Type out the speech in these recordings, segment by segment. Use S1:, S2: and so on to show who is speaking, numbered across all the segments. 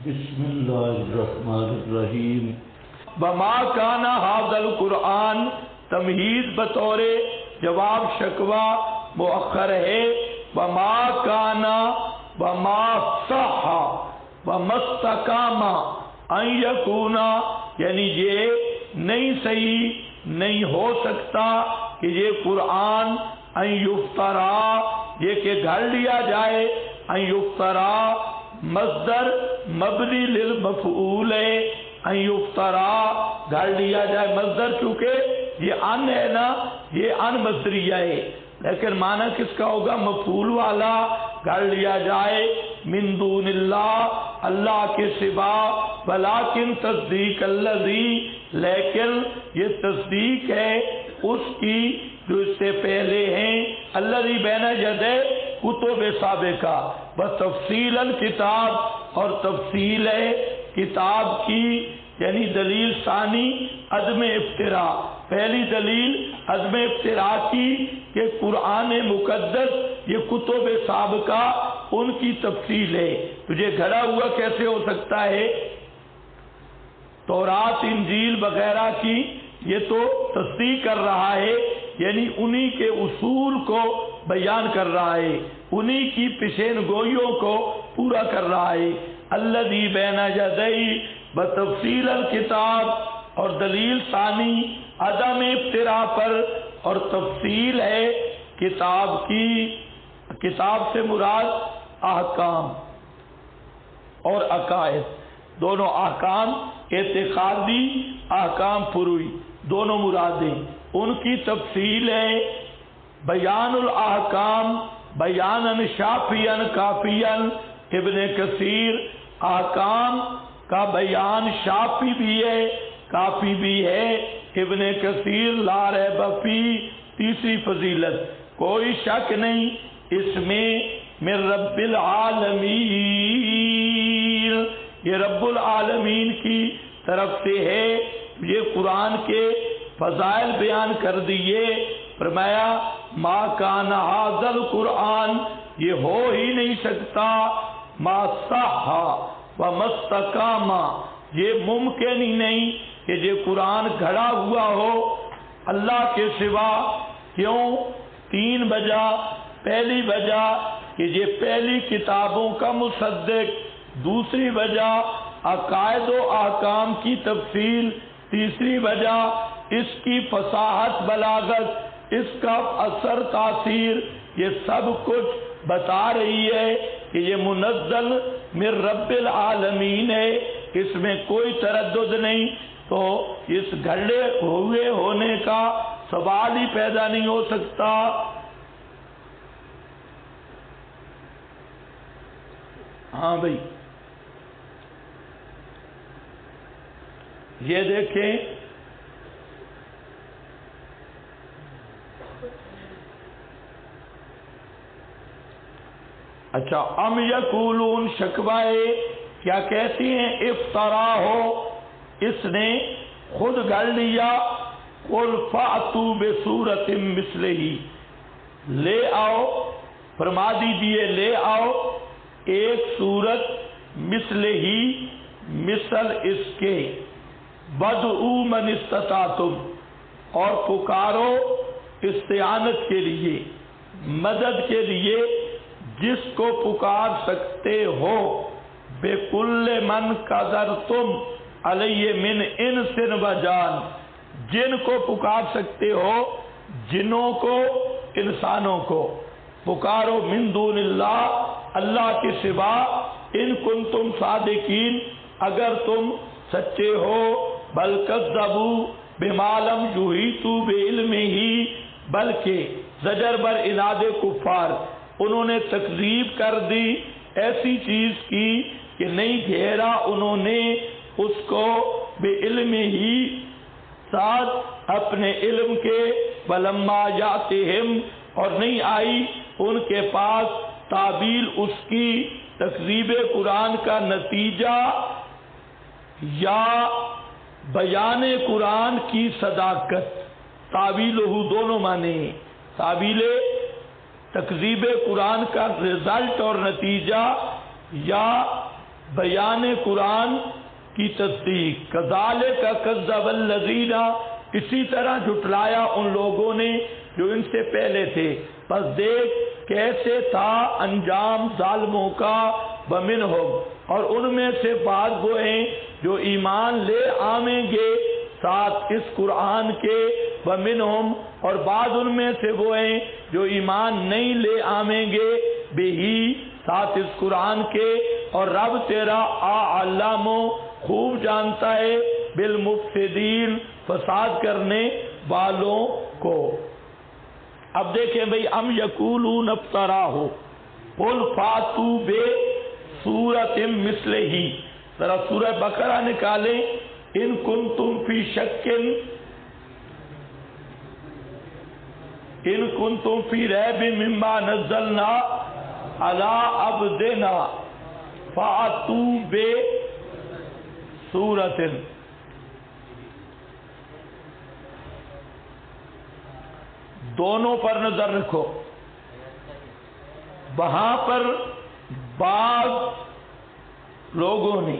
S1: بسم اللہ الرحمن الرحیم۔
S2: وما کان ھذا القرآن، تمہید بطور جواب شکوہ مؤخر ہے۔ وما کان وما صح وما استقام ان یکون، یعنی یہ نہیں صحیح نہیں ہو سکتا کہ یہ قرآن ان یفترا، یہ کہ گھڑ لیا جائے، ان یفترا مصدر مبنی للمفعول ہے، ان یفترا گھڑ لیا جائے مصدر، چونکہ یہ ان ہے نا، یہ ان مصدریہ ہے، لیکن معنی کس کا ہوگا؟ مفعول والا، گھڑ لیا جائے من دون اللہ، اللہ کے سوا، ولیکن تصدیق الذی، لیکن یہ تصدیق ہے اس کی جو اس سے پہلے ہیں، الذی بین یدی کتب سابقہ، وتفصیل الکتاب، اور تفصیل ہے کتاب کی، یعنی دلیل ثانی عدم افتراء، پہلی دلیل عدم افتراء کی کہ قرآن مقدس یہ کتب سابقہ ان کی تفصیل ہے، تجھے گھڑا ہوا کیسے ہو سکتا ہے؟ تورات انجیل وغیرہ کی یہ تو تصدیق کر رہا ہے، یعنی انہی کے اصول کو بیان کر رہا ہے، انہی کی پیشین گوئیوں کو پورا کر رہا ہے۔ الذی بین یدی بتفصیل الکتاب، اور دلیل ثانی عدم افتراء پر، اور تفصیل ہے کتاب کی، کتاب سے مراد احکام اور عقائد، دونوں احکام اعتقادی احکام فروعی دونوں مرادیں، ان کی تفصیل ہے بیان الاحکام بیاناً شافیاً کافیاً، ابن کثیر احکام کا بیان شافی بھی ہے کافی بھی ہے، ابن کثیر لا ریب فی، تیسری فضیلت کوئی شک نہیں اس میں من رب العالمین، یہ رب العالمین کی طرف سے ہے۔ یہ قرآن کے فضائل بیان کر دیے، فرمایا ما کان ھذا القرآن، یہ ہو ہی نہیں سکتا، ما صح وما استقام، یہ ممکن ہی نہیں کہ یہ قرآن گھڑا ہوا ہو اللہ کے سوا۔ کیوں؟ تین وجہ، پہلی وجہ کہ یہ پہلی کتابوں کا مصدق، دوسری وجہ عقائد و احکام کی تفصیل، تیسری وجہ اس کی فصاحت بلاغت، اس کا اثر تاثیر، یہ سب کچھ بتا رہی ہے کہ یہ منزل من رب العالمین ہے، اس میں کوئی تردد نہیں، تو اس گھڑے ہوئے ہونے کا سوال ہی پیدا نہیں ہو سکتا۔ ہاں بھائی یہ دیکھیں، اچھا ام یقولون، شکوائے کیا کہتی ہیں؟ افطرا ہو، اس نے خود گھڑ لیا، قل فأتوا بسورۃ مثلہ، لے آؤ، فرما دیجئے لے آؤ ایک سورت مثل ہی، مثل اس کے، بدعوا من استطعتم، اور پکارو استعانت کے لیے، مدد کے لیے جس کو پکار سکتے ہو، بکل من قدرتم علیہ من انس و جان، جن کو پکار سکتے ہو، جنوں کو انسانوں کو، پکارو من دون اللہ، اللہ کے سوا، ان کنتم صادقین، اگر تم سچے ہو، بل کذبوا بما لم یحیطوا بعلمہ، بلکہ زجر بر عناد کفار، انہوں نے تکذیب کر دی ایسی چیز کی کہ نہیں گھیرا انہوں نے اس کو بعلمہ ہی، ساتھ اپنے علم کے، ولما یاتہم، اور نہیں آئی ان کے پاس تعبیل اس کی، تکذیب قرآن کا نتیجہ یا بیان قرآن کی صداقت، تعبیلہ دونوں معنی، تعبیل تکذیب قرآن کا رزلٹ اور نتیجہ، یا بیان قرآن کی تصدیق، کذالک کذب الذین، اسی طرح جھٹلایا ان لوگوں نے جو ان سے پہلے تھے، پس دیکھ کیسے تھا انجام ظالموں کا، ومنہم، اور ان میں سے بعض وہ ہیں جو ایمان لے آویں گے ساتھ اس قرآن کے، ومنہم، اور بعض ان میں سے وہ ہیں جو ایمان نہیں لے آویں گے بہی، ساتھ اس قرآن کے، اور رب تیرا اعلم، خوب جانتا ہے، بالمفسدین، فساد کرنے والوں کو۔ اب دیکھیں بھئی، ام یقولون افتراہ، قل فاتوا بسورۃ مثلہ، ذرا سورہ بقرہ نکالیں، ان کنتم فی شک، ان کنتم فی ریب مما نزلنا علی عبدنا فاتوا بسورۃ، دونوں پر نظر رکھو۔ وہاں پر بعض لوگوں نے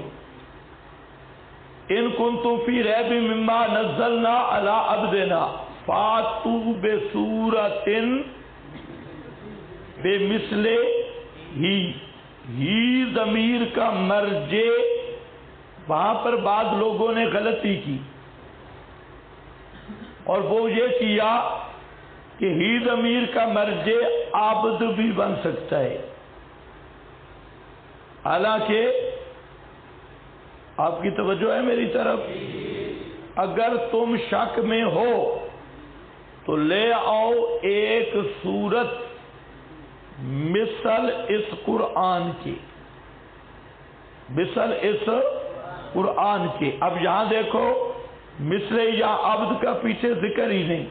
S2: ان کنتم فی ریب مما نزلنا علی عبدنا فاتوا بسورۃ بمثلہ، ہی ضمیر کا مرجع، وہاں پر بعض لوگوں نے غلطی کی، اور وہ یہ کیا کہ ہی ضمیر کا مرجع عبد بھی بن سکتا ہے، حالانکہ آپ کی توجہ ہے میری طرف، اگر تم شک میں ہو تو لے آؤ ایک سورت مثل اس قرآن کی، مثل اس قرآن کے۔ اب یہاں دیکھو، مثل یا عبد کا پیچھے ذکر ہی نہیں،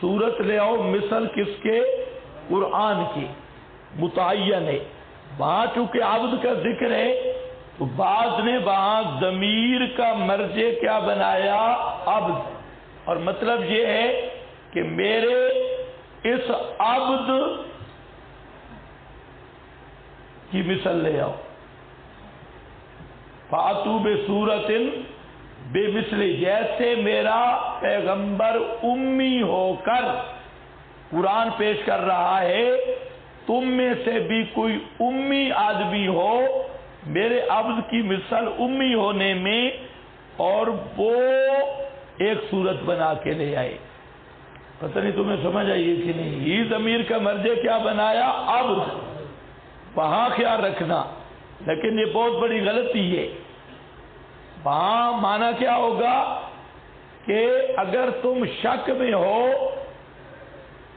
S2: سورت لے آؤ مثل کس کے؟ قرآن کی، متعین ہے۔ وہاں چونکہ عبد کا ذکر ہے تو بعض نے وہاں ضمیر کا مرجع کیا بنایا؟ عبد، اور مطلب یہ ہے کہ میرے اس عبد کی مثل لے آؤ، فاتوا بسورۃ بمثلہ، جیسے میرا پیغمبر امی ہو کر قرآن پیش کر رہا ہے، تم میں سے بھی کوئی امی آدمی ہو میرے عبد کی مثل امی ہونے میں، اور وہ ایک صورت بنا کے لے آئے۔ پتہ نہیں تمہیں سمجھ آئیے کہ نہیں؟ یہ ضمیر کا مرجع کیا بنایا؟ عبد، وہاں خیال رکھنا، لیکن یہ بہت بڑی غلطی ہے۔ وہاں معنی کیا ہوگا کہ اگر تم شک میں ہو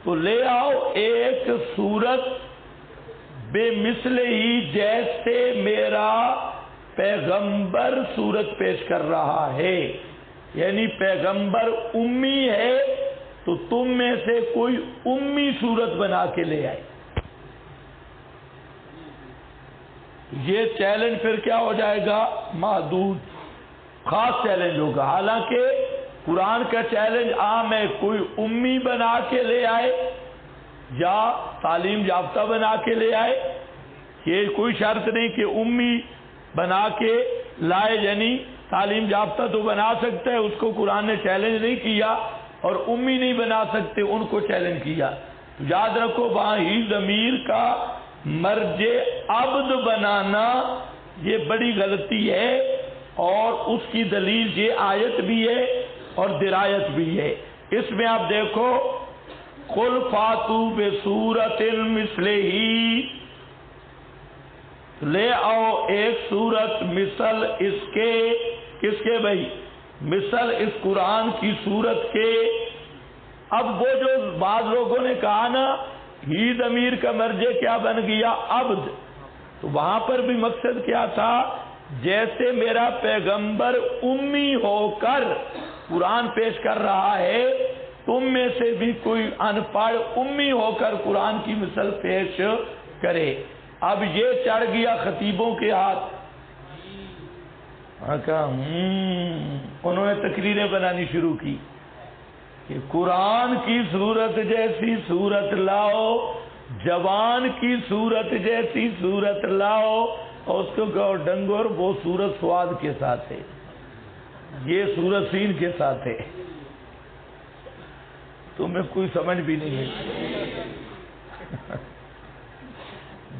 S2: تو لے آؤ ایک صورت بے مثل ہی، جیسے میرا پیغمبر صورت پیش کر رہا ہے، یعنی پیغمبر امی ہے تو تم میں سے کوئی امی صورت بنا کے لے آئے۔ یہ چیلنج پھر کیا ہو جائے گا؟ محدود، خاص چیلنج ہوگا۔ حالانکہ قرآن کا چیلنج عام ہے، کوئی امی بنا کے لے آئے یا تعلیم یافتہ بنا کے لے آئے، یہ کوئی شرط نہیں کہ امی بنا کے لائے، یعنی تعلیم یافتہ تو بنا سکتا ہے، اس کو قرآن نے چیلنج نہیں کیا، اور امی نہیں بنا سکتے ان کو چیلنج کیا۔ یاد رکھو، وہاں ہی ضمیر کا مرجع عبد بنانا یہ بڑی غلطی ہے، اور اس کی دلیل یہ آیت بھی ہے اور درایت بھی ہے۔ اس میں آپ دیکھو، قل فاتوا بسورۃ مثلہ، لے آؤ ایک سورت مثل اس کے، کس کے بھائی؟ مثل اس قرآن کی سورت کے۔ اب وہ جو بعض لوگوں نے کہا نا ہی ضمیر کا مرجع کیا بن گیا؟ عبد، تو وہاں پر بھی مقصد کیا تھا؟ جیسے میرا پیغمبر امی ہو کر قرآن پیش کر رہا ہے، تم میں سے بھی کوئی ان پڑھ امی ہو کر قرآن کی مثل پیش کرے۔ اب یہ چڑھ گیا خطیبوں کے ہاتھ، انہوں نے تقریریں بنانی شروع کی کہ قرآن کی صورت جیسی صورت لاؤ، جوان کی صورت جیسی صورت لاؤ، اور اس کو کہو ڈنگر، وہ سورت سواد کے ساتھ ہے، یہ سورت سین کے ساتھ ہے، تمہیں کوئی سمجھ بھی نہیں ہے۔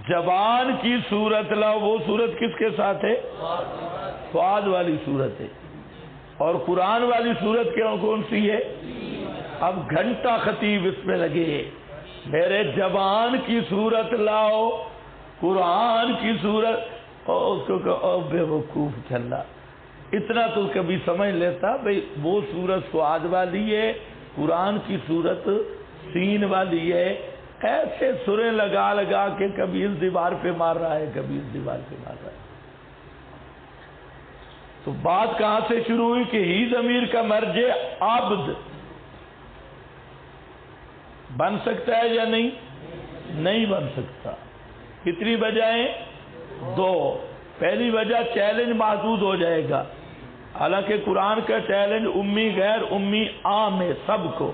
S2: زبان کی صورت لاؤ، وہ صورت کس کے ساتھ ہے؟ سواد والی صورت ہے۔ اور قرآن والی صورت کون سی ہے؟ اب گھنٹہ خطیب اس میں لگے ہیں، میرے زبان کی صورت لاؤ، قرآن کی صورت، اور اس کو کہو بے وقوف چلا، اتنا تو کبھی سمجھ لیتا بھئی وہ صورت سواد والی ہے، قرآن کی صورت سین والی ہے۔ ایسے سریں لگا لگا کے کبھی اس دیوار پہ مار رہا ہے، کبھی اس دیوار پہ مار رہا ہے۔ تو بات کہاں سے شروع ہوئی کہ ہی ضمیر کا مرجع عبد بن سکتا ہے یا نہیں؟ نہیں بن سکتا۔ کتنی وجہیں؟ دو۔ پہلی وجہ چیلنج محدود ہو جائے گا، حالانکہ قرآن کا چیلنج امی غیر امی عام ہے سب کو۔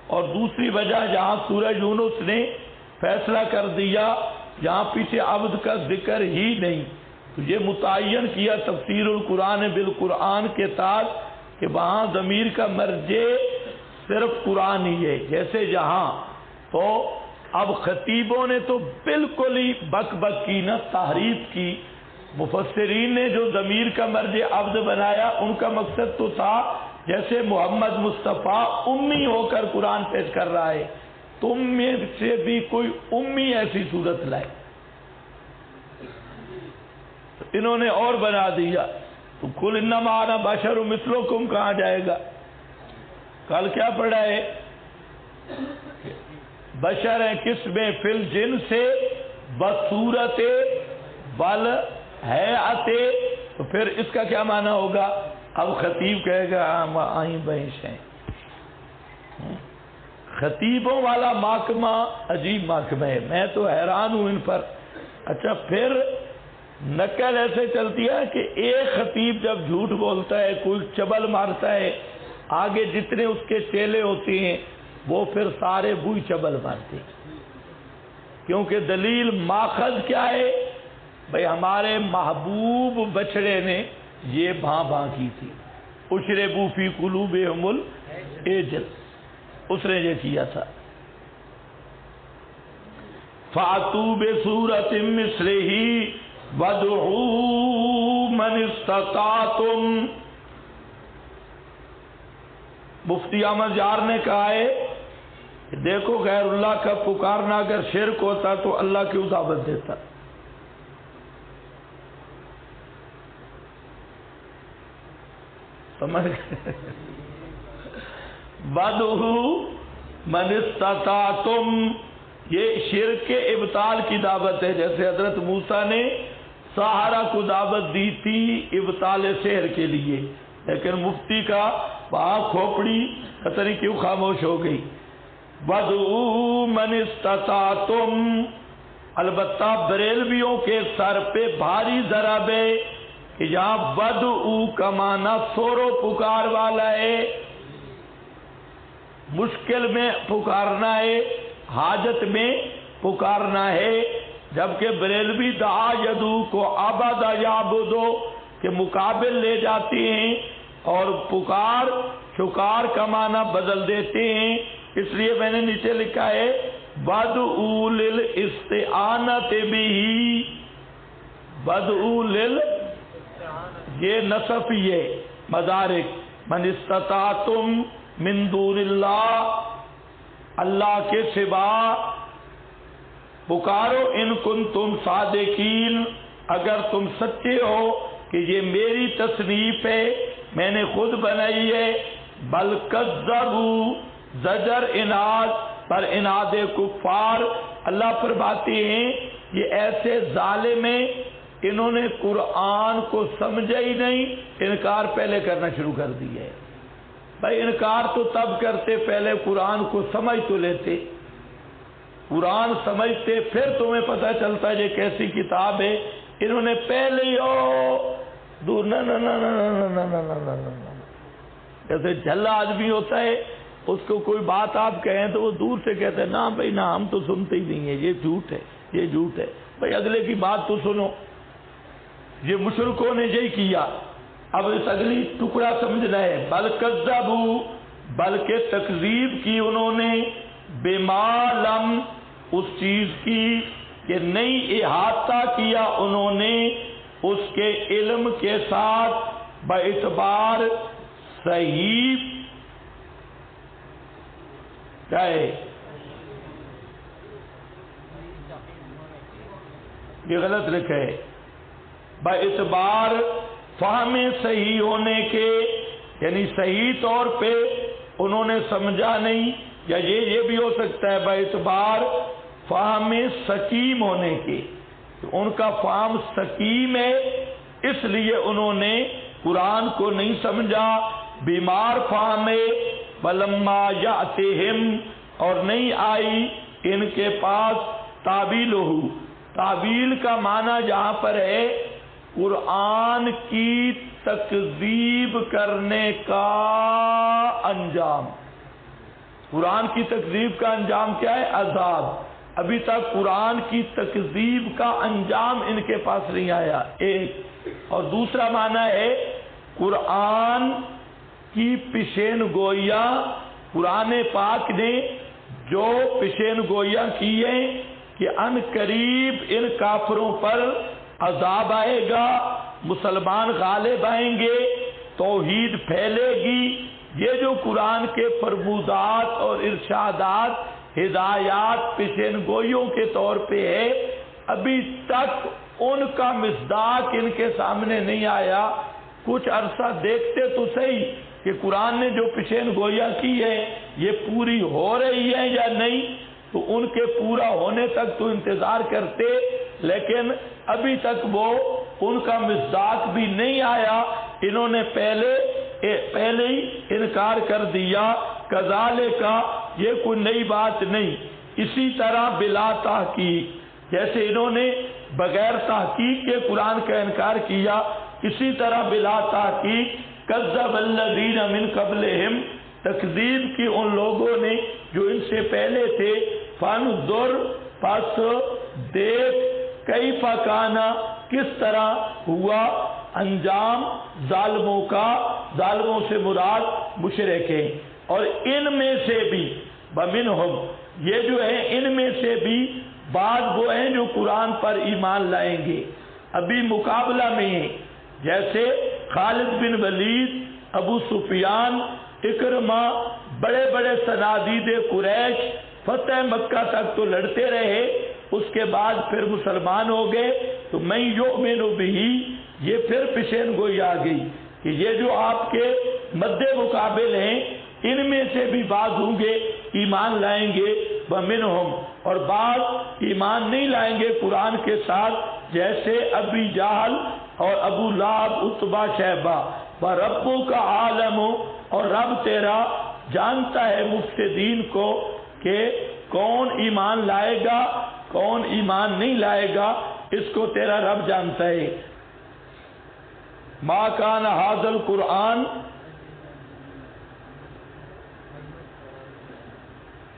S2: اور دوسری وجہ جہاں سورہ یونس نے فیصلہ کر دیا، جہاں پیچھے عبد کا ذکر ہی نہیں، تو یہ متعین کیا تفسیر القرآن بالقرآن کے تحت کہ وہاں ضمیر کا مرجع صرف قرآن ہی ہے۔ جیسے یہاں تو اب خطیبوں نے تو بالکل ہی بک بک کی نا، تحریف کی۔ مفسرین نے جو ضمیر کا مرجع عبد بنایا، ان کا مقصد تو تھا جیسے محمد مصطفیٰ امی ہو کر قرآن پیش کر رہا ہے، تم میں سے بھی کوئی امی ایسی صورت لائے۔ انہوں نے اور بنا دیا، تو قل انما انا بشر مثلکم کہاں جائے گا؟ کل کیا پڑھا ہے؟ بشر ہیں کس میں؟ فل جن سے بصورت بل ہیئت، تو پھر اس کا کیا معنی ہوگا؟ اب خطیب کہے گا آئیں بہش ہیں۔ خطیبوں والا محکمہ عجیب محکمہ ہے، میں تو حیران ہوں ان پر۔ اچھا پھر نقل ایسے چلتی ہے کہ ایک خطیب جب جھوٹ بولتا ہے، کوئی چبل مارتا ہے، آگے جتنے اس کے چیلے ہوتے ہیں وہ پھر سارے وہی چبل مارتے ہیں، کیونکہ دلیل ماخذ کیا ہے؟ بھئی ہمارے محبوب بچڑے نے یہ بھاں بھاں کی تھی، اشربوا فی قلوبہم العجل، اس نے یہ کیا تھا۔ فَأْتُوا بِسُورَةٍ مِثْلِهِ وَادْعُوا مَنِ اسْتَطَعْتُمْ۔ مفتی احمد یار نے کہا ہے کہ دیکھو غیر اللہ کا پکارنا اگر شرک ہوتا تو اللہ کیوں دعوت دیتا؟ سمجھ گئے؟ وَادْعُوا مَنِ اسْتَطَعْتُمْ، یہ شرک کے ابطال کی دعوت ہے، جیسے حضرت موسیٰ نے سحرہ کو دعوت دی تھی ابطال سحر کے لیے، لیکن مفتی کا وہاں کھوپڑی پتہ نہیں کیوں خاموش ہو گئی۔ وَادْعُوا مَنِ اسْتَطَعْتُمْ، البتہ بریلویوں کے سر پہ بھاری ضرب ہے کہ یہاں وَادْعُوا کا معنی سورو پکار والا ہے، مشکل میں پکارنا ہے، حاجت میں پکارنا ہے، جبکہ بریلوی دعا یدعو کو عبد یعبدو کے مقابل لے جاتے ہیں اور پکار شکار کا معنی بدل دیتے ہیں۔ اس لیے میں نے نیچے لکھا ہے وَادْعُوا لِلْاِسْتِعَانَةِ بِهِ، وَادْعُوا یہ نصف یہ مدارک، من استطاعتم من دون اللہ، اللہ کے سوا پکارو، ان کنتم صادقین، اگر تم سچے ہو کہ یہ میری تصنیف ہے، میں نے خود بنائی ہے۔ بل کذبوا، زجر اناد پر اناد کفار، اللہ فرماتے ہیں یہ ایسے ظالم ہیں، انہوں نے قرآن کو سمجھا ہی نہیں، انکار پہلے کرنا شروع کر دیا ہے۔ بھائی انکار تو تب کرتے پہلے قرآن کو سمجھ تو لیتے، قرآن سمجھتے پھر تمہیں پتہ چلتا ہے یہ کیسی کتاب ہے۔ انہوں نے پہلے ہی دور نہ جیسے جھلا آدمی ہوتا ہے، اس کو کوئی بات آپ کہیں تو وہ دور سے کہتے ہیں نا بھائی نہ، ہم تو سنتے ہی نہیں ہیں، یہ جھوٹ ہے، یہ جھوٹ ہے۔ بھائی اگلے کی بات تو سنو، یہ مشرکوں نے یہی کیا. اب اس اگلی ٹکڑا سمجھنا ہے. بل کذبوا، بلکہ تکذیب کی انہوں نے، بما لم، اس چیز کی کہ نہیں احاطہ کیا انہوں نے اس کے علم کے ساتھ، باعتبار صحیح کیا ہے، یہ غلط لکھا ہے، باعتبار فہم صحیح ہونے کے، یعنی صحیح طور پہ انہوں نے سمجھا نہیں، یا یہ بھی ہو سکتا ہے باعتبار فہم سقیم ہونے کے، ان کا فہم سقیم ہے اس لیے انہوں نے قرآن کو نہیں سمجھا. بیمار فہم ولما یاتہم، اور نہیں آئی ان کے پاس تعبیلہ. تعبیل کا معنی جہاں پر ہے قرآن کی تکذیب کرنے کا انجام. قرآن کی تکذیب کا انجام کیا ہے؟ عذاب. ابھی تک قرآن کی تکذیب کا انجام ان کے پاس نہیں آیا، ایک. اور دوسرا معنی ہے قرآن کی پیشین گوئیاں، قرآن پاک نے جو پیشین گوئیاں کی ہیں کہ ان قریب ان کافروں پر عذاب آئے گا، مسلمان غالب آئیں گے، توحید پھیلے گی. یہ جو قرآن کے فرمودات اور ارشادات، ہدایات پیشین گوئیوں کے طور پہ ہے، ابھی تک ان کا مصداق ان کے سامنے نہیں آیا. کچھ عرصہ دیکھتے تو صحیح کہ قرآن نے جو پیشین گوئیاں کی ہے یہ پوری ہو رہی ہے یا نہیں، تو ان کے پورا ہونے تک تو انتظار کرتے، لیکن ابھی تک وہ ان کا مصداق بھی نہیں آیا. انہوں نے پہلے ہی انکار کر دیا. کذالک، یہ کوئی نئی بات نہیں. اسی طرح بلا تحقیق، جیسے انہوں نے بغیر تحقیق کے قرآن کا انکار کیا، اسی طرح بلا تحقیق کذب الذین من قبلہم، تکذیب کی ان لوگوں نے جو ان سے پہلے تھے. فانظر، پس دیکھ، کیف کان، کس طرح ہوا انجام ظالموں کا. ظالموں سے مراد مشرک ہیں. اور ان میں سے بھی ومنہم، یہ جو ہے ان میں سے بھی بعض وہ ہیں جو قرآن پر ایمان لائیں گے. ابھی مقابلہ میں ہیں، جیسے خالد بن ولید، ابو سفیان، اکرمہ، بڑے بڑے صنادید قریش فتح مکہ تک تو لڑتے رہے، اس کے بعد پھر مسلمان ہو گئے. تو میں یؤمن بہ، یہ پھر پیشین گوئی آ گئی کہ یہ جو آپ کے مد مقابل ہیں ان میں سے بھی بعض ہوں گے ایمان لائیں گے. ومنہم، اور بعض ایمان نہیں لائیں گے قرآن کے ساتھ، جیسے ابی جہل اور ابو لہب، عتبہ، شیبہ. وَرَبُّكَ عَالَمُ، اور رب تیرا جانتا ہے مفسدین کو کہ کون ایمان لائے گا کون ایمان نہیں لائے گا، اس کو تیرا رب جانتا ہے. ما کان ھذا القرآن،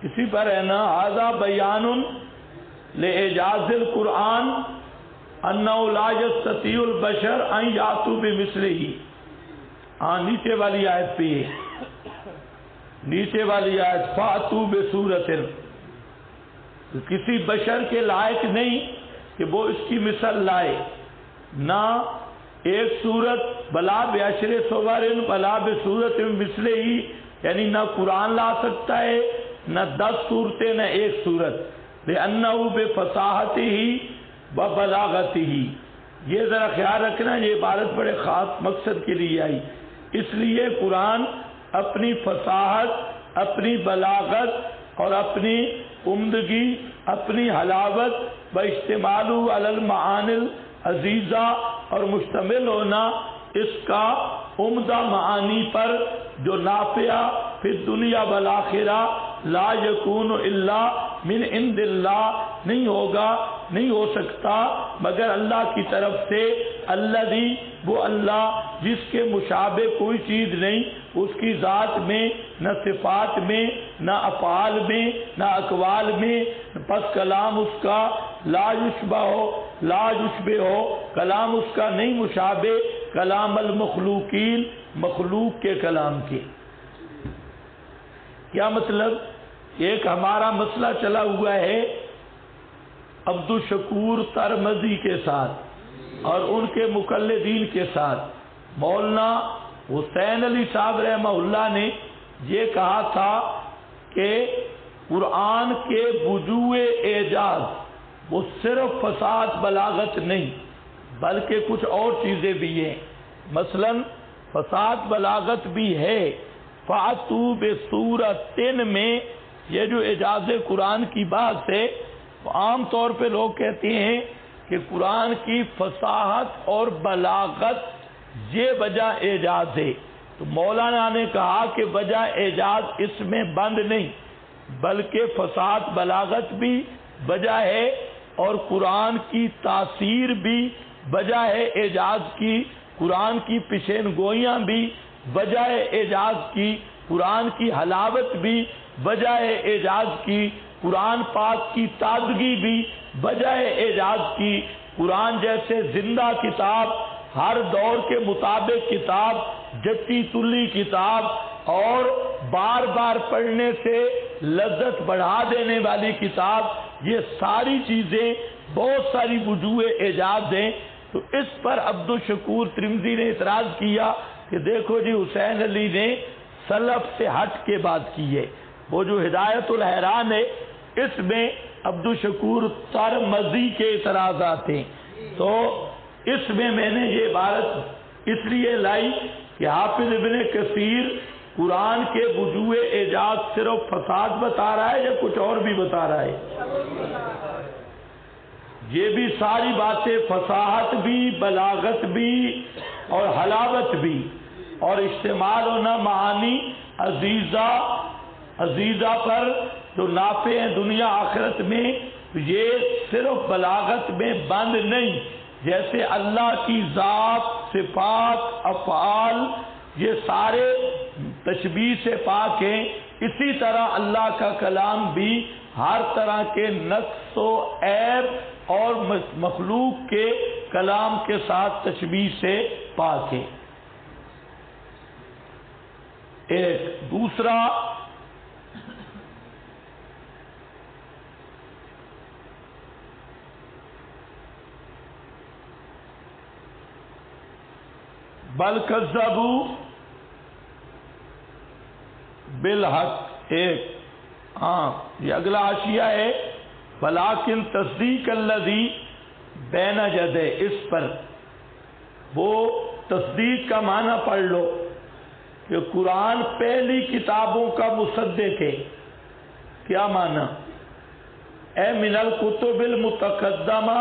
S2: کسی پر ہے نا، ھذا بیان لإعجاز القرآن انہ لا یستطیع البشر ان یاتوا بمثلہ. ہاں نیچے والی آیت پہ، نیچے والی آیت فاتوا بسورۃ، کسی بشر کے لائق نہیں کہ وہ اس کی مثل لائے، نہ ایک صورت بلا بعشر صور بلا بصورت مثلہ، یعنی نہ قرآن لا سکتا ہے نہ 10 صورتیں نہ ایک صورت. لأنہ بفصاحتہ وبلاغتہ، یہ ذرا خیال رکھنا، یہ عبارت بڑے خاص مقصد کے لیے آئی. اس لیے قرآن اپنی فصاحت، اپنی بلاغت اور اپنی عمدگی، اپنی حلاوت و اشتمال علی المعانی العزیزہ، اور مشتمل ہونا اس کا عمدہ معانی پر جو نافع فی الدنیا والآخرہ، لا یکون الا من عند اللہ، نہیں ہوگا، نہیں ہو سکتا مگر اللہ کی طرف سے. الذی، وہ اللہ جس کے مشابہ کوئی چیز نہیں، اس کی ذات میں نہ صفات میں نہ افعال میں نہ اقوال میں، پس کلام اس کا لا یشبہ ہو، کلام اس کا نہیں مشابہ کلام المخلوقین، مخلوق کے کلام کے۔ کیا مطلب؟ ایک ہمارا مسئلہ چلا ہوا ہے عبدالشکور ترمذی کے ساتھ اور ان کے مقلدین کے ساتھ۔ مولانا حسین علی صاحب رحمہ اللہ نے یہ کہا تھا کہ قرآن کے وجوہ اعجاز وہ صرف فصاحت بلاغت نہیں بلکہ کچھ اور چیزیں بھی ہیں، مثلا فصاحت بلاغت بھی ہے۔ فَأْتُوا بِسُورَةٍ میں یہ جو اعجاز قرآن کی بات ہے، عام طور پہ لوگ کہتے ہیں کہ قرآن کی فصاحت اور بلاغت یہ وجہ اعجاز ہے، تو مولانا نے کہا کہ وجہ اعجاز اس میں بند نہیں بلکہ فصاحت بلاغت بھی وجہ ہے اور قرآن کی تاثیر بھی وجہ ہے اعجاز کی، قرآن کی پیشین گوئیاں بھی وجہ اعجاز کی، قرآن کی حلاوت بھی وجہ اعجاز کی، قرآن پاک کی تازگی بھی وجہ اعجاز کی۔ قرآن جیسے زندہ کتاب، ہر دور کے مطابق کتاب، جٹی تلی کتاب اور بار بار پڑھنے سے لذت بڑھا دینے والی کتاب، یہ ساری چیزیں بہت ساری وجوہ اعجاز ہیں۔ تو اس پر عبدالشکور ترمذی نے اعتراض کیا کہ دیکھو جی حسین علی نے سلف سے ہٹ کے بات کی ہے، وہ جو ہدایت الحیران ہے اس میں عبدالشکور ترمذی کے اعتراضات ہیں۔ تو اس میں نے یہ عبارت اس لیے لائی کہ حافظ ابن کثیر قرآن کے وجوہ اعجاز صرف فساد بتا رہا ہے یا کچھ اور بھی بتا رہا ہے؟ یہ بھی ساری باتیں فصاحت بھی، بلاغت بھی اور حلاوت بھی اور اشتمال ہونا معانی عزیزہ پر جو نافع ہیں دنیا آخرت میں، یہ صرف بلاغت میں بند نہیں، جیسے اللہ کی ذات، صفات، افعال یہ سارے تشبیہ سے پاک ہیں، اسی طرح اللہ کا کلام بھی ہر طرح کے نقص و عیب اور مخلوق کے کلام کے ساتھ تشبیہ سے پاک ہے۔ ایک دوسرا بل کذبوا بالحق، یہ اگلا حاشیہ ہے، ولیکن تصدیق الذی بین یدہ، اس پر وہ تصدیق کا معنی پڑھ لو کہ قرآن پہلی کتابوں کا مصدق ہے۔ کیا معنی؟ اے من الکتب المتقدمہ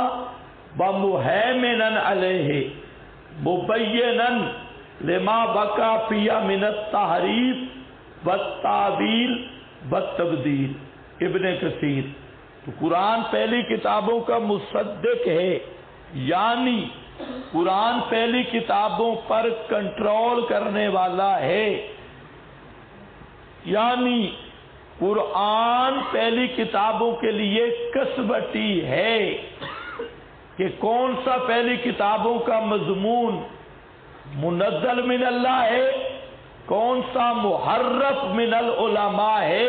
S2: ومہیمنا علیہ مبینا لما بقا فیہا من التحریف والتعدیل والتبدیل۔ ابن کثیر، تو قرآن پہلی کتابوں کا مصدق ہے، یعنی قرآن پہلی کتابوں پر کنٹرول کرنے والا ہے، یعنی قرآن پہلی کتابوں کے لیے کسوٹی ہے کہ کون سا پہلی کتابوں کا مضمون منزل من اللہ ہے، کون سا محرف من العلماء ہے،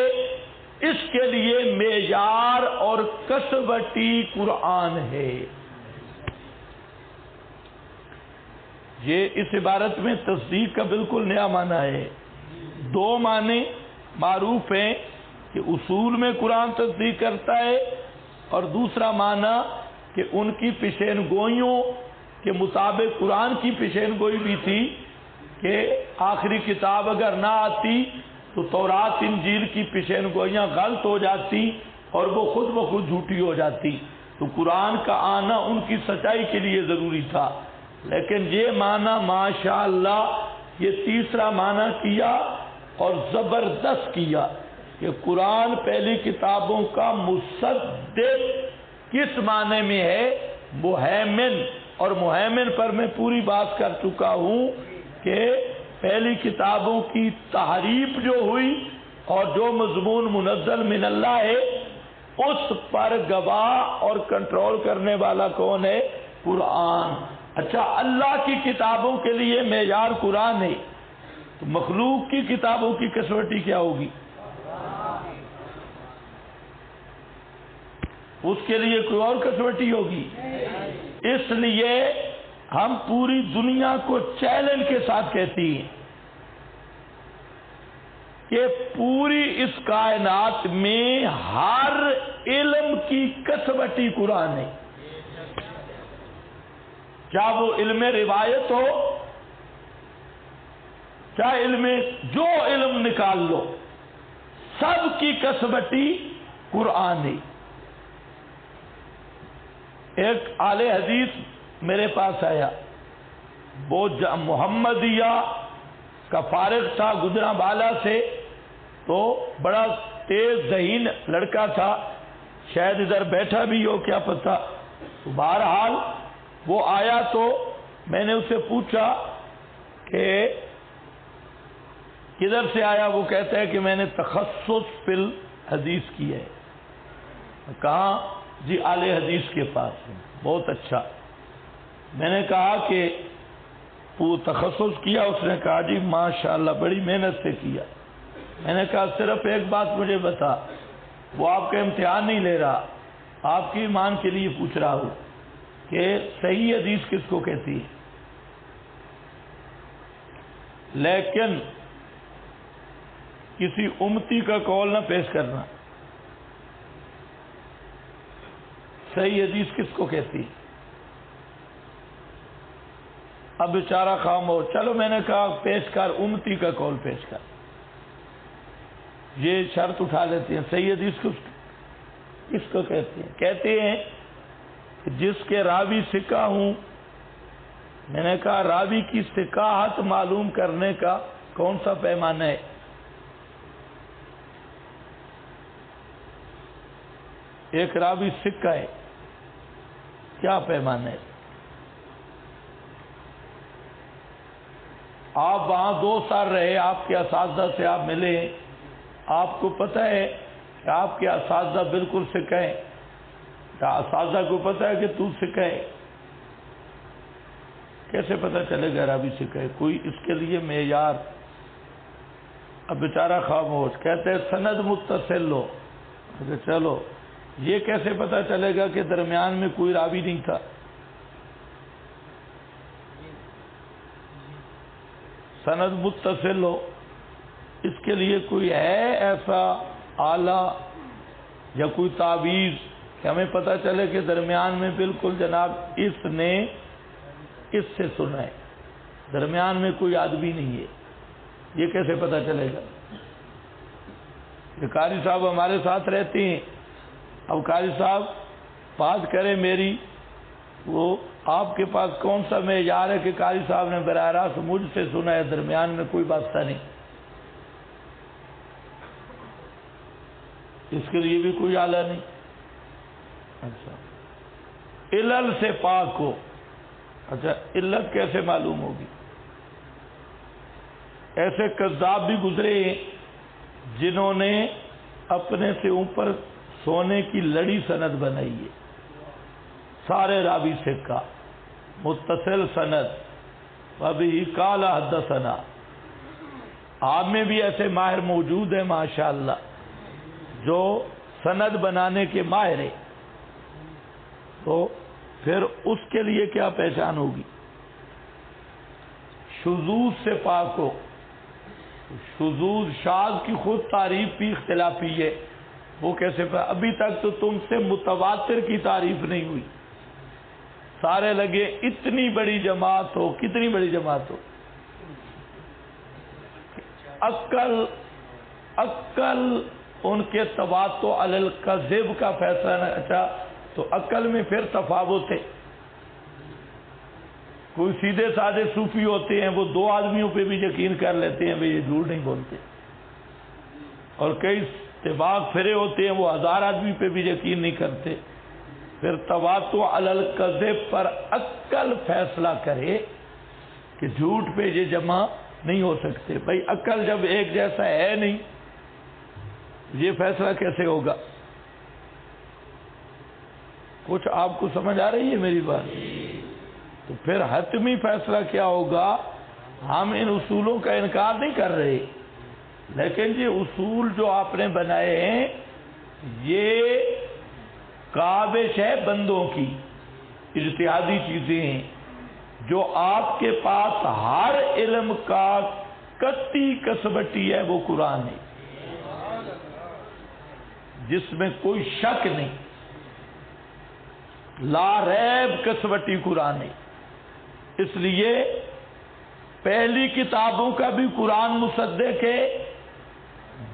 S2: اس کے لیے معیار اور کسوٹی قرآن ہے۔ یہ اس عبارت میں تصدیق کا بالکل نیا معنی ہے۔ دو معنی معروف ہیں کہ اصول میں قرآن تصدیق کرتا ہے، اور دوسرا معنی کہ ان کی پیشین گوئیوں کے مطابق قرآن کی پیشین گوئی بھی تھی کہ آخری کتاب اگر نہ آتی تو تورات انجیل کی پیشین گوئیاں غلط ہو جاتی اور وہ خود بخود جھوٹی ہو جاتی، تو قرآن کا آنا ان کی سچائی کے لیے ضروری تھا۔ لیکن یہ معنی ماشاءاللہ یہ تیسرا معنی کیا اور زبردست کیا کہ قرآن پہلی کتابوں کا مصدق کس معنی میں ہے؟ مہیمن، اور مہیمن پر میں پوری بات کر چکا ہوں کہ پہلی کتابوں کی تحریف جو ہوئی اور جو مضمون منزل من اللہ ہے اس پر گواہ اور کنٹرول کرنے والا کون ہے؟ قرآن۔ اچھا، اللہ کی کتابوں کے لیے معیار قرآن ہے، تو مخلوق کی کتابوں کی کسوٹی کیا ہوگی؟ اس کے لیے کوئی اور کسوٹی ہوگی؟ اس لیے ہم پوری دنیا کو چیلنج کے ساتھ کہتی ہیں کہ پوری اس کائنات میں ہر علم کی کسوٹی قرآن ہے، چاہے وہ علم روایت ہو، چاہے جو علم نکال لو، سب کی کسوٹی قرآن ہے۔ ایک اہل حدیث میرے پاس آیا، وہ محمدیہ کا فارغ تھا گجرا بالا سے، تو بڑا تیز ذہین لڑکا تھا، شاید ادھر بیٹھا بھی ہو کیا پتہ۔ تو بہرحال وہ آیا تو میں نے اسے پوچھا کہ کدھر سے آیا؟ وہ کہتا ہے کہ میں نے تخصص فی الحدیث کی ہے۔ کہاں؟ جی اہل حدیث کے پاس۔ بہت اچھا۔ میں نے کہا کہ وہ تخصص کیا؟ اس نے کہا جی ماشاءاللہ بڑی محنت سے کیا۔ میں نے کہا صرف ایک بات مجھے بتا، وہ آپ کا امتحان نہیں لے رہا، آپ کی ایمان کے لیے پوچھ رہا ہوں کہ صحیح حدیث کس کو کہتی ہے؟ لیکن کسی امتی کا قول نہ پیش کرنا۔ صحیح حدیث کس کو کہتی ہے؟ اب بیچارہ خاموش۔ چلو میں نے کہا پیش کر، امتی کا قول پیش کر۔ یہ شرط اٹھا لیتے ہیں، صحیح حدیث کس کو کہتے ہیں؟ کہتے ہیں کہ جس کے راوی ثقہ ہوں۔ میں نے کہا راوی کی ثقاہت معلوم کرنے کا کون سا پیمانہ ہے؟ ایک راوی ثقہ ہے، کیا پیمانہ ہے؟ آپ وہاں 2 سال رہے، آپ کے اساتذہ سے آپ ملے، آپ کو پتہ ہے کہ آپ کے اساتذہ بالکل ثقہ ہیں، کیا اساتذہ کو پتہ ہے کہ تو ثقہ ہے؟ کیسے پتہ چلے گا راوی ثقہ ہے؟ کوئی اس کے لیے معیار؟ اب بیچارہ خاموش۔ کہتے ہیں سند متصل ہو۔ چلو یہ کیسے پتہ چلے گا کہ درمیان میں کوئی راوی نہیں تھا؟ سند متصل ہو، اس کے لیے کوئی ہے ایسا آلہ یا کوئی تعویذ کہ ہمیں پتہ چلے کہ درمیان میں بالکل جناب اس نے اس سے سنا ہے، درمیان میں کوئی آدمی نہیں ہے؟ یہ کیسے پتہ چلے گا؟ یہ قاری صاحب ہمارے ساتھ رہتے ہیں، اب قاری صاحب بات کرے میری، وہ آپ کے پاس کون سا معیار ہے کہ قاری صاحب نے براہ راست مجھ سے سنا ہے، درمیان میں کوئی واسطہ نہیں؟ اس کے لیے بھی کوئی آلہ نہیں۔ اچھا، علل سے پاک ہو۔ اچھا، علت کیسے معلوم ہوگی؟ ایسے کذاب بھی گزرے جنہوں نے اپنے سے اوپر سونے کی لڑی سند بنائی ہے، سارے راوی ثقہ، متصل سند، ابھی قال حدثنا۔ آپ میں بھی ایسے ماہر موجود ہیں ماشاءاللہ جو سند بنانے کے ماہر ہیں، تو پھر اس کے لیے کیا پہچان ہوگی؟ شذوذ سے پاک ہو۔ شذوذ، شاذ کی خود تعریف بھی اختلافی ہے، وہ کیسے ابھی تک تو تم سے متواتر کی تعریف نہیں ہوئی، سارے لگے اتنی بڑی جماعت ہو، کتنی بڑی جماعت ہو، عقل ان کے تواتو علی الکذب کا فیصلہ نہ۔ اچھا، تو عقل میں پھر تفاوت ہے۔ کوئی سیدھے سادے صوفی ہوتے ہیں، وہ 2 آدمیوں پہ بھی یقین کر لیتے ہیں، یہ جھوٹ نہیں بولتے، اور کئی اتفاق پھرے ہوتے ہیں، وہ 1000 آدمی پہ بھی یقین نہیں کرتے۔ پھر تواتو علی الکذب پر عقل فیصلہ کرے کہ جھوٹ پہ یہ جمع نہیں ہو سکتے۔ بھائی عقل جب ایک جیسا ہے نہیں یہ فیصلہ کیسے ہوگا؟ کچھ آپ کو سمجھ آ رہی ہے میری بات؟ تو پھر حتمی فیصلہ کیا ہوگا؟ ہم ان اصولوں کا انکار نہیں کر رہے، لیکن یہ اصول جو آپ نے بنائے ہیں یہ کاوش ہے بندوں کی، اجتہادی چیزیں ہیں جو آپ کے پاس ہر علم کا قطعی کسوٹی ہے، وہ قرآن ہے جس میں کوئی شک نہیں، لا ریب کسوٹی قرآن ہے۔ اس لیے پہلی کتابوں کا بھی قرآن مصدق ہے،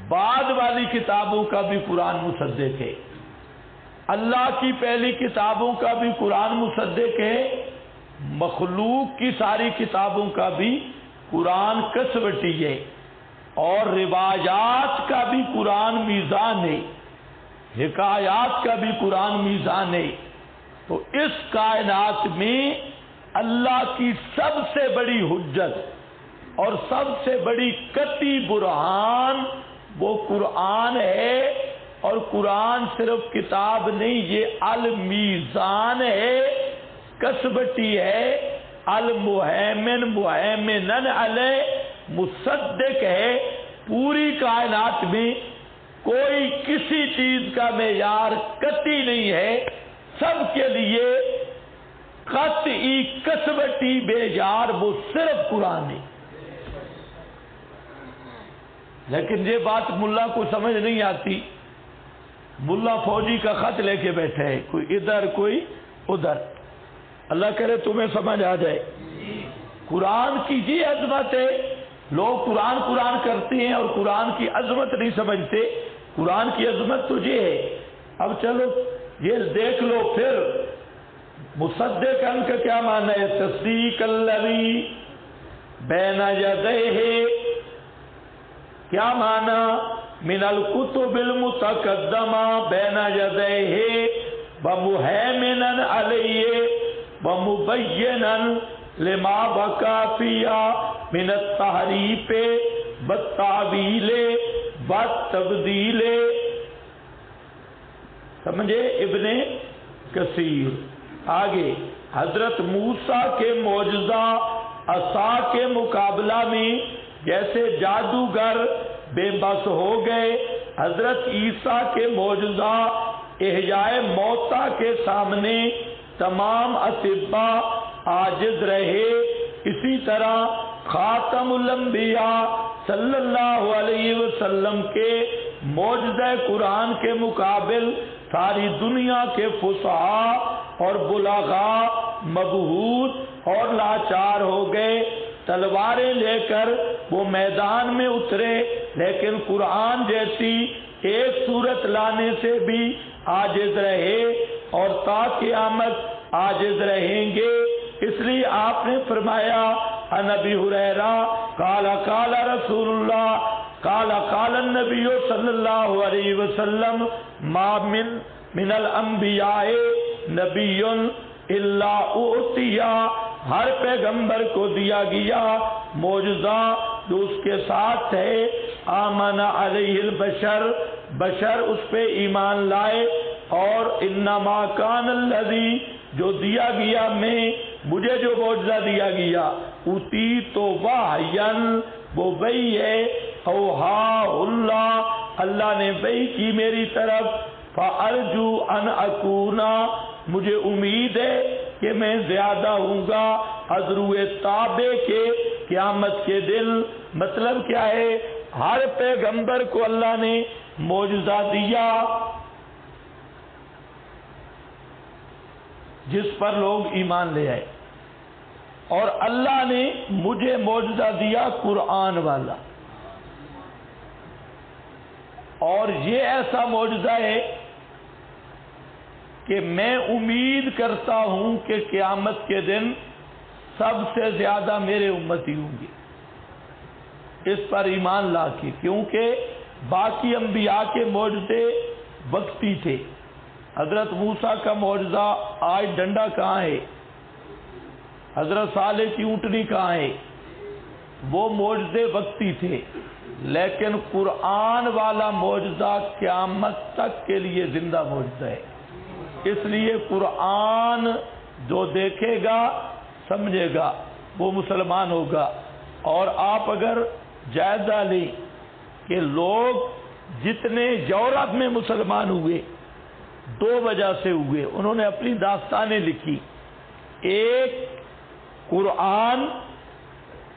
S2: بعد والی کتابوں کا بھی قرآن مصدق ہے، اللہ کی پہلی کتابوں کا بھی قرآن مصدق ہے، مخلوق کی ساری کتابوں کا بھی قرآن کسوٹی ہے، اور روایات کا بھی قرآن میزان ہے، حکایات کا بھی قرآن میزان ہے۔ تو اس کائنات میں اللہ کی سب سے بڑی حجت اور سب سے بڑی قطعی برہان وہ قرآن ہے، اور قرآن صرف کتاب نہیں، یہ المیزان ہے، کسوٹی ہے، المہیمن مہیمنن علیہ مصدق ہے۔ پوری کائنات میں کوئی کسی چیز کا معیار قطعی نہیں ہے، سب کے لیے قطعی کسوٹی معیار وہ صرف قرآن ہے۔ لیکن یہ بات ملا کو سمجھ نہیں آتی، ملا فوجی کا خط لے کے بیٹھے ہے، کوئی ادھر کوئی ادھر۔ اللہ کرے تمہیں سمجھ آ جائے۔ قرآن کی یہ عظمت ہے، لوگ قرآن قرآن کرتے ہیں اور قرآن کی عظمت نہیں سمجھتے۔ قرآن کی عظمت تو یہ ہے۔ اب چلو یہ دیکھ لو پھر مصدق ان کا کیا معنی ہے؟ تصدیق الذی بین یدیہ، کیا معنی؟ من الکتب المتقدمہ بین یدیہ ومہیمنا علیہ ومبینا لما بقا فیہا من التحریف والتعویل والتبدیل۔ سمجھے ابن کثیر؟ آگے حضرت موسیٰ کے معجزہ عصا کے مقابلہ میں جیسے جادوگر بے بس ہو گئے، حضرت عیسیٰ کے معجزہ احیاء موتیٰ کے سامنے تمام اطباء عاجز رہے، اسی طرح خاتم الانبیاء صلی اللہ علیہ وسلم کے معجزہ قرآن کے مقابل ساری دنیا کے فصحاء اور بلغاء مبہوت اور لاچار ہو گئے۔ تلواریں لے کر وہ میدان میں اترے، لیکن قرآن جیسی ایک صورت لانے سے بھی عاجز رہے اور تا قیامت عاجز رہیں گے۔ اس لیے آپ نے فرمایا عن ابی ہریرہ قال قال رسول اللہ قال قال النبی صلی اللہ علیہ وسلم ما من الانبیاء نبی الا اعطی، ہر پیغمبر کو دیا گیا معجزہ جو اس کے ساتھ ہے، آمن علیہ البشر، بشر اس پہ ایمان لائے، اور انما کان الذی، جو دیا گیا میں، مجھے جو معجزہ دیا گیا، اتی تو وحیًا، وہ وحی ہے، اوحا اللہ، اللہ نے وحی کی میری طرف، فارجو ان اکونا، مجھے امید ہے کہ میں زیادہ ہوں گا ازروئے تابع کے قیامت کے دن۔ مطلب کیا ہے؟ ہر پیغمبر کو اللہ نے معجزہ دیا جس پر لوگ ایمان لے آئے، اور اللہ نے مجھے معجزہ دیا قرآن والا، اور یہ ایسا معجزہ ہے کہ میں امید کرتا ہوں کہ قیامت کے دن سب سے زیادہ میرے امتی ہوں گے اس پر ایمان لا کے، کیونکہ باقی انبیاء کے معجزے وقتی تھے۔ حضرت موسیٰ کا معجزہ آج ڈنڈا کہاں ہے؟ حضرت صالح کی اونٹنی کہاں ہے؟ وہ معجزے وقتی تھے، لیکن قرآن والا معجزہ قیامت تک کے لیے زندہ معجزہ ہے۔ اس لیے قرآن جو دیکھے گا سمجھے گا وہ مسلمان ہوگا۔ اور آپ اگر جائزہ لیں کہ لوگ جتنے یورپ میں مسلمان ہوئے دو وجہ سے ہوئے، انہوں نے اپنی داستانیں لکھی۔ ایک قرآن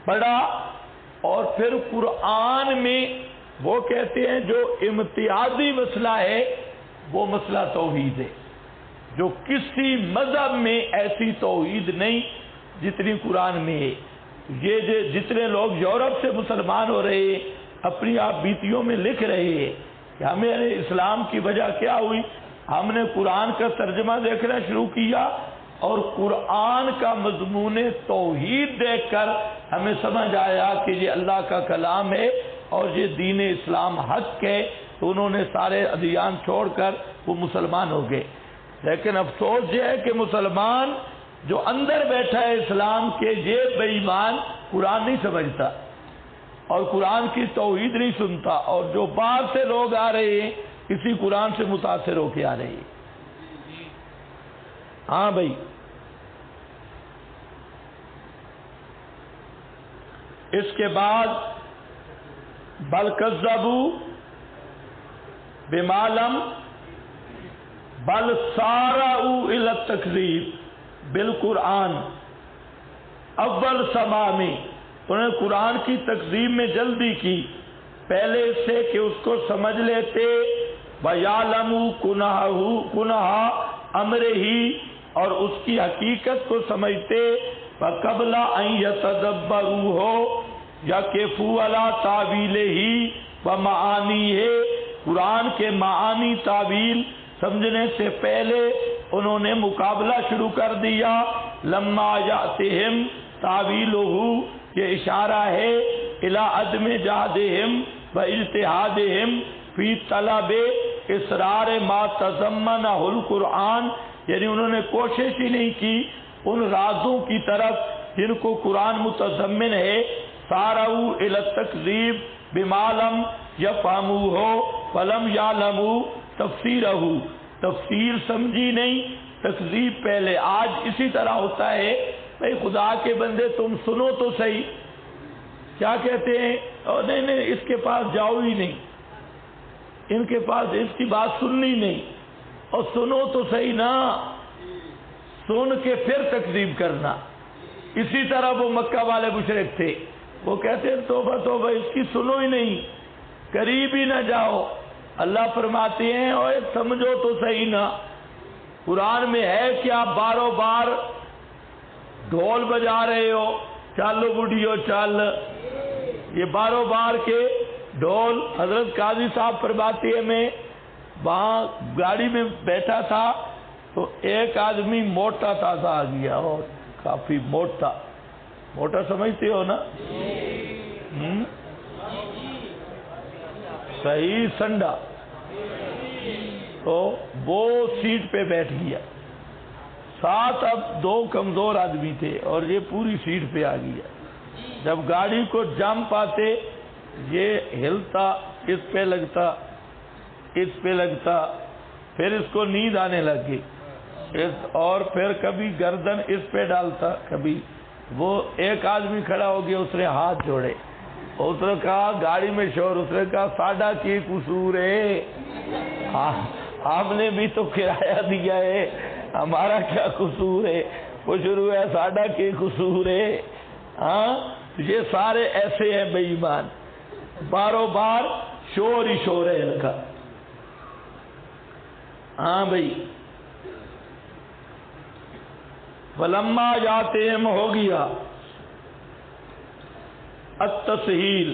S2: پڑھا اور پھر قرآن میں وہ کہتے ہیں جو امتیازی مسئلہ ہے وہ مسئلہ توحید ہے، جو کسی مذہب میں ایسی توحید نہیں جتنی قرآن میں ہے۔ یہ جتنے لوگ یورپ سے مسلمان ہو رہے ہیں اپنی آپ بیتیوں میں لکھ رہے ہیں کہ ہمیں اسلام کی وجہ کیا ہوئی، ہم نے قرآن کا ترجمہ دیکھنا شروع کیا اور قرآن کا مضمون توحید دیکھ کر ہمیں سمجھ آیا کہ یہ اللہ کا کلام ہے اور یہ دین اسلام حق ہے، تو انہوں نے سارے ادیان چھوڑ کر وہ مسلمان ہو گئے۔ لیکن افسوس یہ ہے کہ مسلمان جو اندر بیٹھا ہے اسلام کے یہ بے ایمان قرآن نہیں سمجھتا اور قرآن کی توحید نہیں سنتا، اور جو باہر سے لوگ آ رہے ہیں اسی قرآن سے متاثر ہو کے آ رہے ہیں۔ ہاں بھائی، اس کے بعد بل کذبوا بما لم بل سارعوا الی التکذیب بالقرآن، اول سما میں انہوں نے قرآن کی تکذیب میں جلدی کی پہلے اس سے کہ اس کو سمجھ لیتے، وَيَعْلَمُوا كُنْهَ أَمْرِهِ، اور اس کی حقیقت کو سمجھتے، وَقَبْلَ أَن يَتَدَبَّرُوهُ يَقِفُوا عَلَىٰ تَأْوِيلِهِ وَمَعَانِيهِ، قرآن کے معانی تعویل سمجھنے سے پہلے انہوں نے مقابلہ شروع کر دیا۔ لما یاتہم تعویلہ، یہ اشارہ ہے الی عدم جہدہم و اجتہادہم فی طلب اسرار ما تضمنہ القرآن، یعنی انہوں نے کوشش ہی نہیں کی ان رازوں کی طرف جن کو قرآن متضمن ہے۔ سارعوا الی التکذیب بما لم یفہموہ ولم یعلموا تفسیرہ، تفسیر سمجھی نہیں، تکذیب پہلے۔ آج اسی طرح ہوتا ہے، بھئی خدا کے بندے تم سنو تو صحیح، کیا کہتے ہیں، نہیں نہیں اس کے پاس جاؤ ہی نہیں، ان کے پاس اس کی بات سننی نہیں، اور سنو تو صحیح نا، سن کے پھر تکذیب کرنا۔ اسی طرح وہ مکہ والے مشرک تھے، وہ کہتے ہیں توبہ توبہ اس کی سنو ہی نہیں، قریب ہی نہ جاؤ۔ اللہ فرماتے ہیں اور سمجھو تو صحیح نا، قرآن میں ہے کیا باروں بار ڈھول بجا رہے ہو، چالو بڈیو چل، یہ باروں بار کے ڈھول۔ حضرت قاضی صاحب فرماتے ہیں میں وہاں گاڑی میں بیٹھا تھا تو ایک آدمی موٹا تازہ آ گیا اور کافی موٹا، موٹا سمجھتے ہو نا، صحیح سنڈا، تو وہ سیٹ پہ بیٹھ گیا، ساتھ اب دو کمزور آدمی تھے اور یہ پوری سیٹ پہ آ گیا۔ جب گاڑی کو جمپ آتے یہ ہلتا، اس پہ لگتا، اس پہ لگتا، پھر اس کو نیند آنے لگ گئی، اور پھر کبھی گردن اس پہ ڈالتا، کبھی وہ ایک آدمی کھڑا ہو گیا، اس نے ہاتھ جوڑے، اس نے کہا گاڑی میں شور، اس نے کہا ساڈا کی قصور ہے، آپ نے بھی تو کرایہ دیا ہے، ہمارا کیا قصور ہے؟ وہ شروع ہے ساڈا کی قصور ہے۔ ہاں یہ سارے ایسے ہیں بے ایمان، باروں بار شور ہی شور ہے ان کا۔ ہاں بھائی، فلما یاتہم ہو گیا التسہیل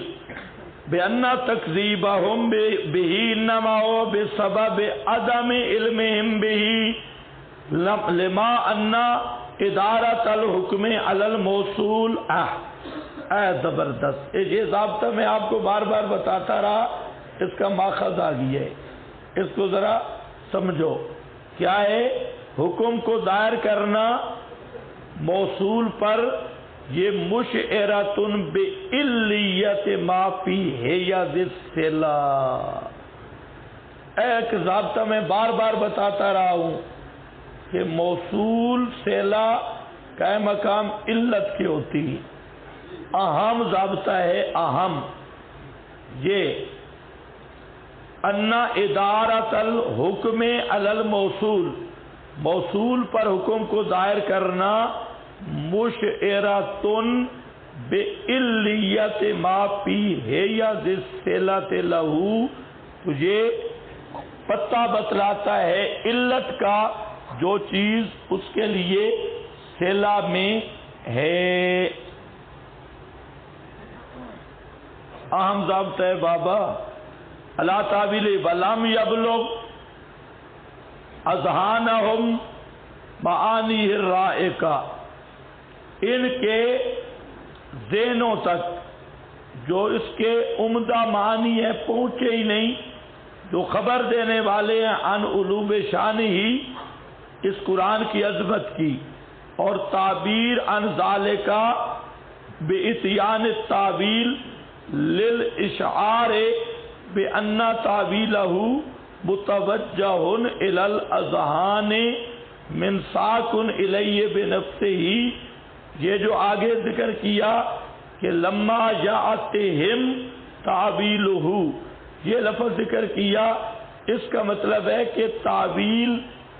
S2: بأن تکذیبہم بہ انما ہو بسبب عدم علمہم بہ لما ان ادارت الحکم علی الموصول۔ اے زبردست، یہ ضابطہ میں آپ کو بار بار بتاتا رہا، اس کا ماخذ آ گیا ہے، اس کو ذرا سمجھو۔ کیا ہے؟ حکم کو دائر کرنا موصول پر یہ مشعرۃ بعلیت ما فی حیض الصلہ، ایک ضابطہ میں بار بار بتاتا رہا ہوں کہ موصول صلہ کا مقام علت کی ہوتی ہے، اہم ضابطہ ہے، اہم یہ ان ادارۃ الحکم علی الموصول، موصول پر حکم کو دائر کرنا مشعرۃ بعلیت ما فی حیض الصلۃ لہ، تجھے پتہ بتلاتا ہے علت کا جو چیز اس کے لیے صلہ میں ہے۔ اہم ضابطہ ہے بابا، اللہ تعبیل ولم یبلغ اذہانہم معانی الرائقہ، ان کے ذہنوں تک جو اس کے عمدہ معنی ہے پہنچے ہی نہیں، جو خبر دینے والے ہیں عن علوم شان ہی، اس قرآن کی عظمت کی، اور تعبیر عن ذالکہ باتیان التعویل للاشعار بان تعویلہ متوجہ الی الاذہان منساک الیہ بنفسہ، یہ جو آگے ذکر کیا کہ لما یاتہم تعویلہ، یہ لفظ ذکر کیا، اس کا مطلب ہے کہ تعویل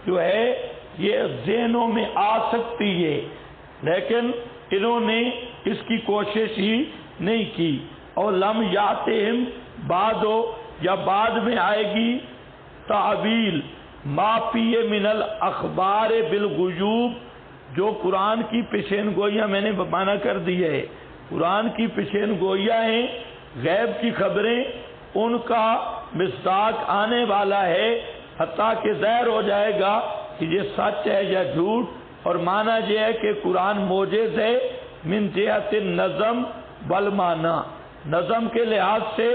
S2: جو ہے یہ ذہنوں میں آ سکتی ہے، لیکن انہوں نے اس کی کوشش ہی نہیں کی، اور لم یاتہم بعد یا بعد میں آئے گی تعویل ما فی من الاخبار بالغیوب، جو قرآن کی پیشین گوئیاں میں نے معنی کر دی ہے، قرآن کی پیشین گوئیاں ہیں، غیب کی خبریں، ان کا مصداق آنے والا ہے، حتیٰ کہ ظاہر ہو جائے گا کہ یہ سچ ہے یا جھوٹ، اور معنی یہ ہے کہ قرآن موجز ہے من جہت النظم والمعنی، نظم کے لحاظ سے،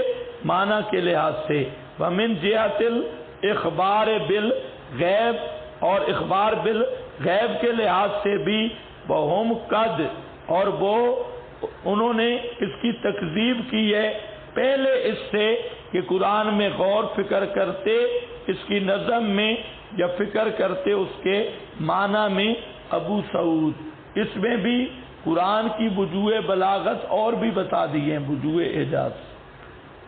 S2: معنی کے لحاظ سے، ومن جہت الاخبار بالغیب، اور اخبار بالغیب کے لحاظ سے بھی، وہم قد، اور وہ انہوں نے اس کی تکذیب کی ہے پہلے اس سے کہ قرآن میں غور فکر کرتے، اس کی نظم میں یا فکر کرتے اس کے معنی میں۔ ابو سعود اس میں بھی قرآن کی وجوہ بلاغت اور بھی بتا دی ہیں، وجوہ اعجاز،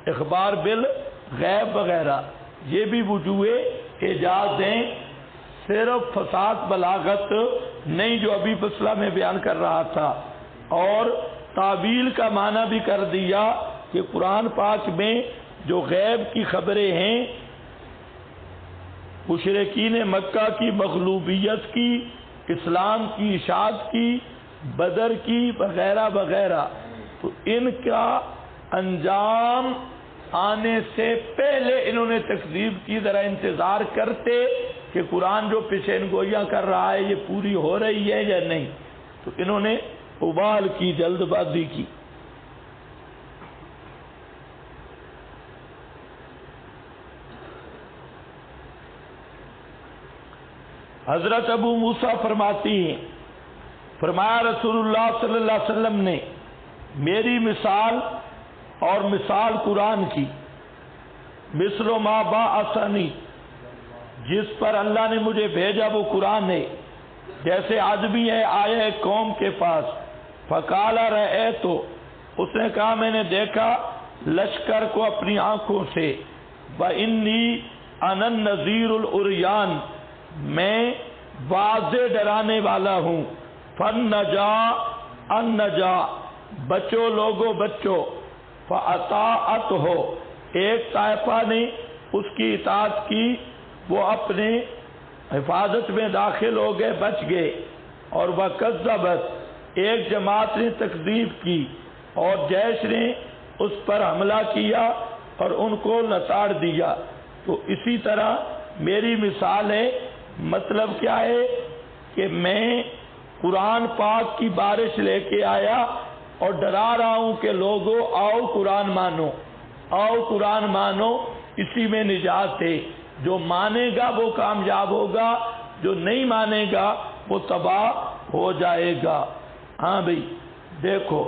S2: اخبار بالغیب وغیرہ، یہ بھی وجوہ اعجاز ہیں، صرف فساد بلاغت نہیں جو ابھی فصلہ میں بیان کر رہا تھا۔ اور تعویل کا معنی بھی کر دیا کہ قرآن پاک میں جو غیب کی خبریں ہیں، مشرکین مکہ کی مغلوبیت کی، اسلام کی اشاعت کی، بدر کی وغیرہ وغیرہ، تو ان کا انجام آنے سے پہلے انہوں نے تکذیب کی، ذرا انتظار کرتے کہ قرآن جو پیشین گوئیاں کر رہا ہے یہ پوری ہو رہی ہے یا نہیں، تو انہوں نے ابال کی، جلد بازی کی۔ حضرت ابو موسیٰ فرماتی ہیں، فرمایا رسول اللہ صلی اللہ علیہ وسلم نے میری مثال اور مثال قرآن کی، مثل ما بعثنی، جس پر اللہ نے مجھے بھیجا وہ قرآن ہے، جیسے آدمی ہے آیا ہے قوم کے پاس، فقال رأیت، اس نے کہا میں نے دیکھا لشکر کو اپنی آنکھوں سے، وَإِنِّي أَنَا النَّذِيرُ الْعُرْيَانِ، میں واضح ڈرانے والا ہوں، فَالنَّجَا النَّجَا، بچو لوگو بچو، فَأَطَاعَتْهُ، ایک طائفہ نے اس کی اطاعت کی، وہ اپنے حفاظت میں داخل ہو گئے، بچ گئے، اور وَكَذَّبَتْ، ایک جماعت نے تکذیب کی اور جیش نے اس پر حملہ کیا اور ان کو لتاڑ دیا۔ تو اسی طرح میری مثال ہے، مطلب کیا ہے کہ میں قرآن پاک کی بارش لے کے آیا اور ڈرا رہا ہوں کہ لوگوں آؤ قرآن مانو، آؤ قرآن مانو، اسی میں نجات ہے، جو مانے گا وہ کامیاب ہوگا، جو نہیں مانے گا وہ تباہ ہو جائے گا۔ ہاں بھئی، دیکھو